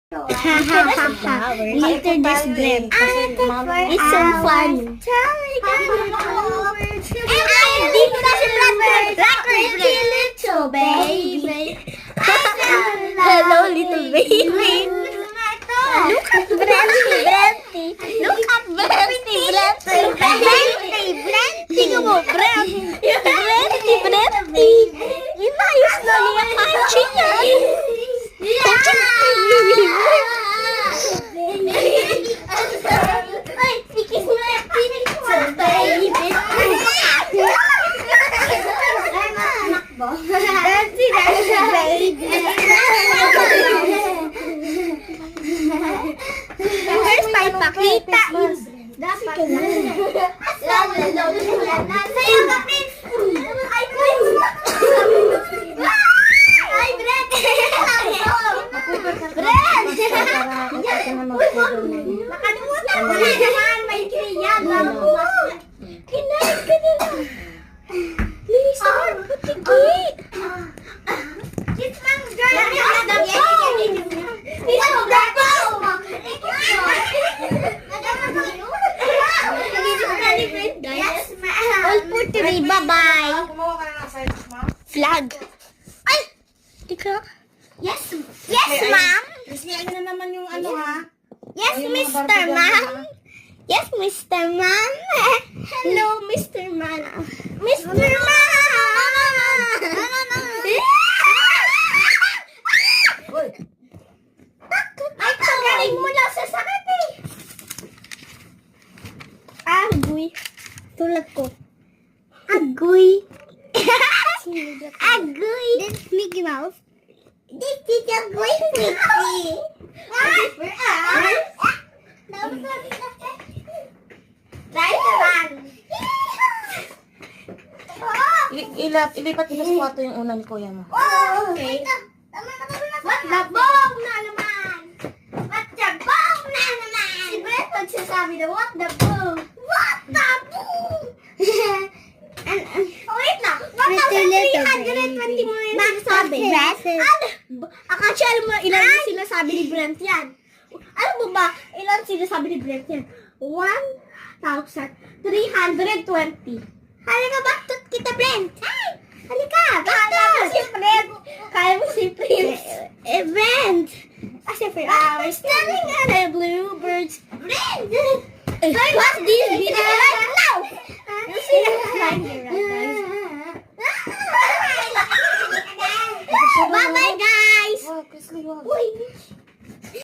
Later this bread. It's so fun. Dito na si Blackbird. Little baby. Hello, little baby. Look at Brenty. Look at Brenty. Tingnan mo, Brenty. Inayos na niya kanchi niya. Here's my pakita. Dapat ka na. Sa'yo ka, Prince. Ay, Prince. Ay, Brent. Nakalimutan mo na naman. May kriyan. Kinain ka na lang. Lisa, patigi. It's Mom Girl. Yes, ma'am. All for today. Bye-bye. Flag. Ay! Tika. Yes, ma'am. Ano na naman yung ano ha? Yes, Mr. Ma'am. Yes, Mr. Ma'am. Hello, Mr. Ma'am. Mr. Ma'am. Ay, pagaling mo lang sa sakit eh. Agoy. Tulad ko. Agoy. Agoy. This is Mickey Mouse. This is Agoy, Mickey. Ilipat nila sa kwarto yung una ni kuya mo. Okay. What the bong na naman? What the bong na naman? Si Brett magsasabi na what the bong? What the bong? Wait lang. 1,320 mo yung sinasabi. Akasya, alam mo ilan yung sinasabi ni Brent yan? Alam mo ba, ilan sinasabi ni Brent yan? 1,320. Halika, baktot kita, Brent. Halika, baktot. Kaya mo si Prince. Brent. Kasi we're standing at a bluebirds. Brent. What's this video right now? You see that right here, guys? Bye-bye, guys. Wow, Chris, Uy.